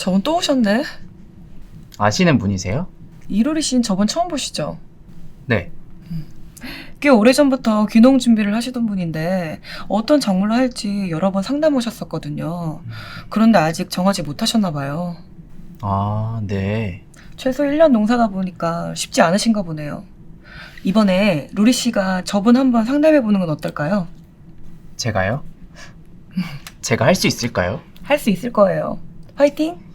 저분 또 오셨네. 아시는 분이세요? 이로리 씨는 저번 처음 보시죠? 네. 꽤 오래전부터 귀농 준비를 하시던 분인데 어떤 작물로 할지 여러 번 상담 오셨었거든요. 그런데 아직 정하지 못하셨나 봐요. 아, 네. 최소 1년 농사다 보니까 쉽지 않으신가 보네요. 이번에 로리 씨가 저분 한번 상담해 보는 건 어떨까요? 제가요? 제가 할 수 있을까요? 할 수 있을 거예요. 화이팅!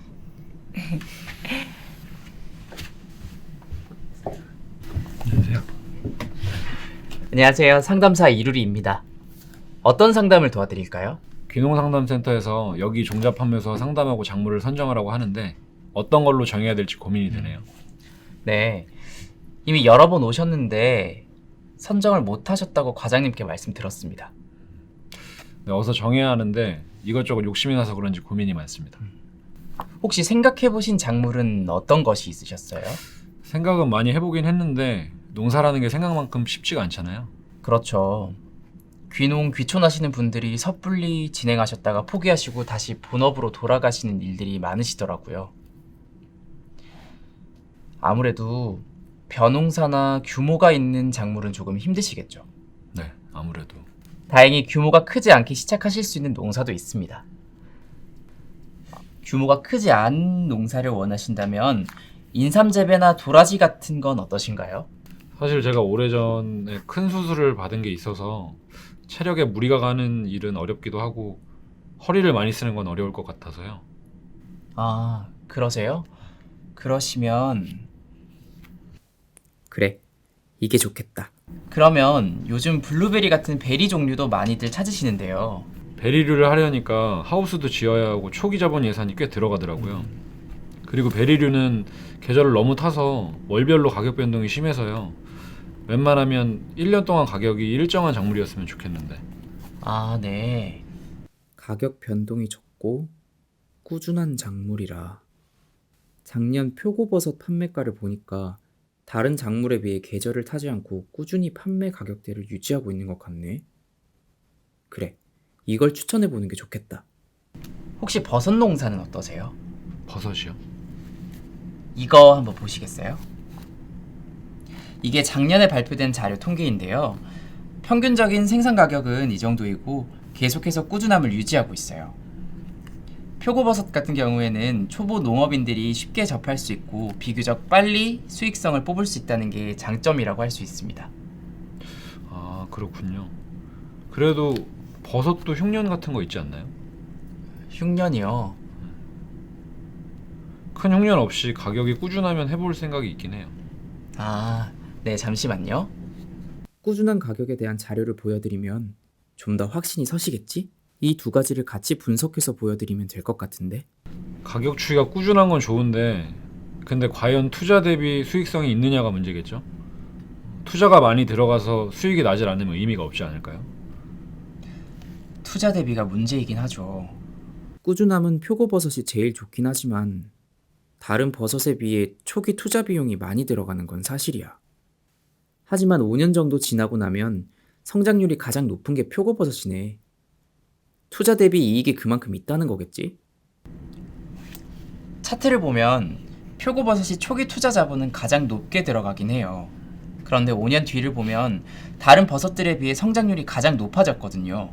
안녕하세요. 안녕하세요. 상담사 이루리입니다. 어떤 상담을 도와드릴까요? 귀농상담센터에서 여기 종자 판매소 상담하고 작물을 선정하라고 하는데 어떤 걸로 정해야 될지 고민이 되네요. 네. 이미 여러 번 오셨는데 선정을 못 하셨다고 과장님께 말씀 들었습니다. 네, 어서 정해야 하는데 이것저것 욕심이 나서 그런지 고민이 많습니다. 혹시 생각해보신 작물은 어떤 것이 있으셨어요? 생각은 많이 해보긴 했는데 농사라는 게 생각만큼 쉽지가 않잖아요. 그렇죠. 귀농, 귀촌하시는 분들이 섣불리 진행하셨다가 포기하시고 다시 본업으로 돌아가시는 일들이 많으시더라고요. 아무래도 벼농사나 규모가 있는 작물은 조금 힘드시겠죠. 네, 아무래도. 다행히 규모가 크지 않게 시작하실 수 있는 농사도 있습니다. 규모가 크지 않은 농사를 원하신다면 인삼재배나 도라지 같은 건 어떠신가요? 사실 제가 오래전에 큰 수술을 받은 게 있어서 체력에 무리가 가는 일은 어렵기도 하고 허리를 많이 쓰는 건 어려울 것 같아서요. 아, 그러세요? 그러시면 그래, 이게 좋겠다. 그러면 요즘 블루베리 같은 베리 종류도 많이들 찾으시는데요. 베리류를 하려니까 하우스도 지어야 하고 초기 자본 예산이 꽤 들어가더라고요. 그리고 베리류는 계절을 너무 타서 월별로 가격 변동이 심해서요. 웬만하면 1년 동안 가격이 일정한 작물이었으면 좋겠는데. 아, 네. 가격 변동이 적고 꾸준한 작물이라. 작년 표고버섯 판매가를 보니까 다른 작물에 비해 계절을 타지 않고 꾸준히 판매 가격대를 유지하고 있는 것 같네. 그래, 이걸 추천해보는 게 좋겠다. 혹시 버섯 농사는 어떠세요? 버섯이요? 이거 한번 보시겠어요? 이게 작년에 발표된 자료 통계인데요. 평균적인 생산 가격은 이 정도이고 계속해서 꾸준함을 유지하고 있어요. 표고버섯 같은 경우에는 초보 농업인들이 쉽게 접할 수 있고 비교적 빨리 수익성을 뽑을 수 있다는 게 장점이라고 할 수 있습니다. 아, 그렇군요. 그래도 버섯도 흉년 같은 거 있지 않나요? 흉년이요. 큰 흉년 없이 가격이 꾸준하면 해볼 생각이 있긴 해요. 아, 네, 잠시만요. 꾸준한 가격에 대한 자료를 보여드리면 좀 더 확신이 서시겠지? 이 두 가지를 같이 분석해서 보여드리면 될 것 같은데? 가격 추이가 꾸준한 건 좋은데 근데 과연 투자 대비 수익성이 있느냐가 문제겠죠? 투자가 많이 들어가서 수익이 나질 않으면 의미가 없지 않을까요? 투자 대비가 문제이긴 하죠. 꾸준함은 표고버섯이 제일 좋긴 하지만 다른 버섯에 비해 초기 투자 비용이 많이 들어가는 건 사실이야. 하지만 5년 정도 지나고 나면 성장률이 가장 높은 게 표고버섯이네. 투자 대비 이익이 그만큼 있다는 거겠지? 차트를 보면 표고버섯이 초기 투자 자본은 가장 높게 들어가긴 해요. 그런데 5년 뒤를 보면 다른 버섯들에 비해 성장률이 가장 높아졌거든요.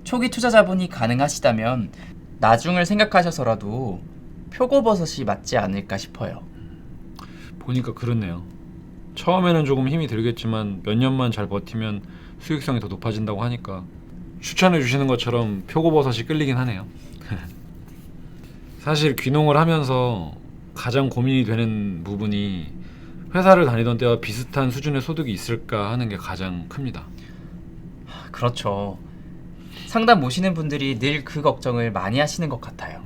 초기 투자 자본이 가능하시다면 나중을 생각하셔서라도 표고버섯이 맞지 않을까 싶어요. 보니까 그렇네요. 처음에는 조금 힘이 들겠지만 몇 년만 잘 버티면 수익성이 더 높아진다고 하니까 추천해 주시는 것처럼 표고버섯이 끌리긴 하네요. 사실 귀농을 하면서 가장 고민이 되는 부분이 회사를 다니던 때와 비슷한 수준의 소득이 있을까 하는 게 가장 큽니다. 그렇죠. 상담 모시는 분들이 늘 그 걱정을 많이 하시는 것 같아요.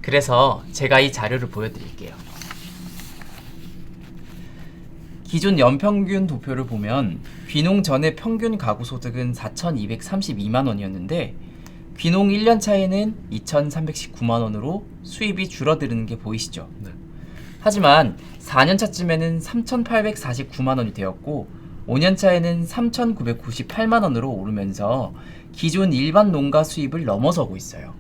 그래서 제가 이 자료를 보여드릴게요. 기존 연평균 도표를 보면 귀농 전의 평균 가구 소득은 4,232만 원이었는데 귀농 1년 차에는 2,319만 원으로 수입이 줄어드는 게 보이시죠? 네. 하지만 4년 차쯤에는 3,849만 원이 되었고 5년 차에는 3,998만 원으로 오르면서 기존 일반 농가 수입을 넘어서고 있어요.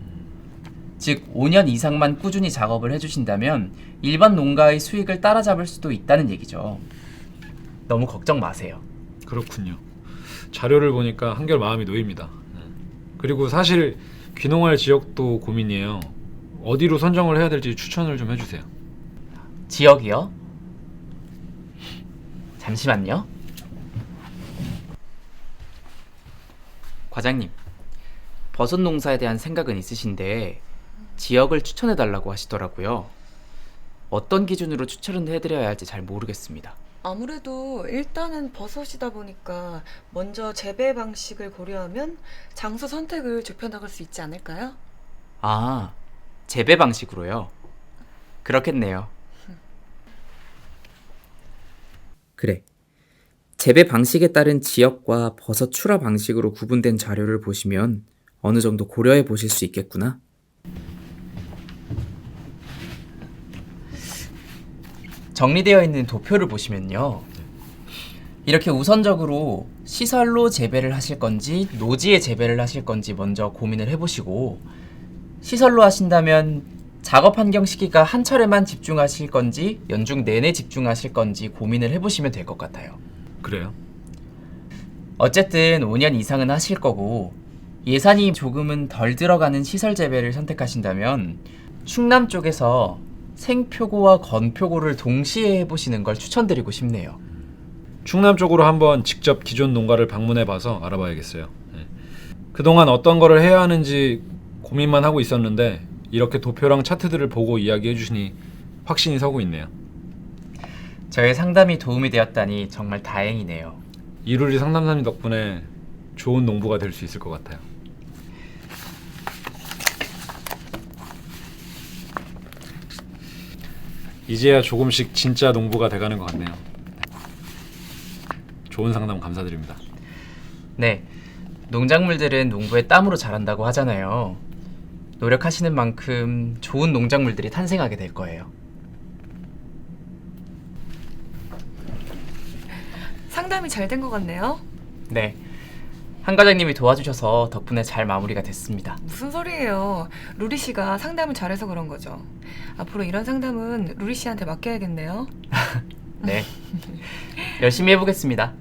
즉 5년 이상만 꾸준히 작업을 해주신다면 일반 농가의 수익을 따라잡을 수도 있다는 얘기죠. 너무 걱정 마세요. 그렇군요. 자료를 보니까 한결 마음이 놓입니다. 그리고 사실 귀농할 지역도 고민이에요. 어디로 선정을 해야 될지 추천을 좀 해주세요. 지역이요? 잠시만요. 과장님, 버섯 농사에 대한 생각은 있으신데 지역을 추천해달라고 하시더라고요. 어떤 기준으로 추천을 해드려야 할지 잘 모르겠습니다. 아무래도 일단은 버섯이다 보니까 먼저 재배 방식을 고려하면 장소 선택을 좁혀나갈 수 있지 않을까요? 아, 재배 방식으로요? 그렇겠네요. 그래. 재배 방식에 따른 지역과 버섯 출하 방식으로 구분된 자료를 보시면 어느 정도 고려해 보실 수 있겠구나. 정리되어 있는 도표를 보시면요. 이렇게 우선적으로 시설로 재배를 하실 건지 노지에 재배를 하실 건지 먼저 고민을 해보시고, 시설로 하신다면 작업 환경 시기가 한 차례만 집중하실 건지 연중 내내 집중하실 건지 고민을 해보시면 될 것 같아요. 그래요? 어쨌든 5년 이상은 하실 거고 예산이 조금은 덜 들어가는 시설 재배를 선택하신다면 충남 쪽에서 생표고와 건표고를 동시에 해보시는 걸 추천드리고 싶네요. 충남 쪽으로 한번 직접 기존 농가를 방문해봐서 알아봐야겠어요. 그동안 어떤 거를 해야 하는지 고민만 하고 있었는데 이렇게 도표랑 차트들을 보고 이야기해 주시니 확신이 서고 있네요. 저의 상담이 도움이 되었다니 정말 다행이네요. 이루리 상담사님 덕분에 좋은 농부가 될 수 있을 것 같아요. 이제야 조금씩 진짜 농부가 돼가는 것 같네요. 좋은 상담 감사드립니다. 네, 농작물들은 농부의 땀으로 자란다고 하잖아요. 노력하시는 만큼 좋은 농작물들이 탄생하게 될 거예요. 상담이 잘 된 것 같네요. 네, 한 과장님이 도와주셔서 덕분에 잘 마무리가 됐습니다. 무슨 소리예요? 루리 씨가 상담을 잘해서 그런 거죠. 앞으로 이런 상담은 루리 씨한테 맡겨야겠네요. 네, 열심히 해보겠습니다.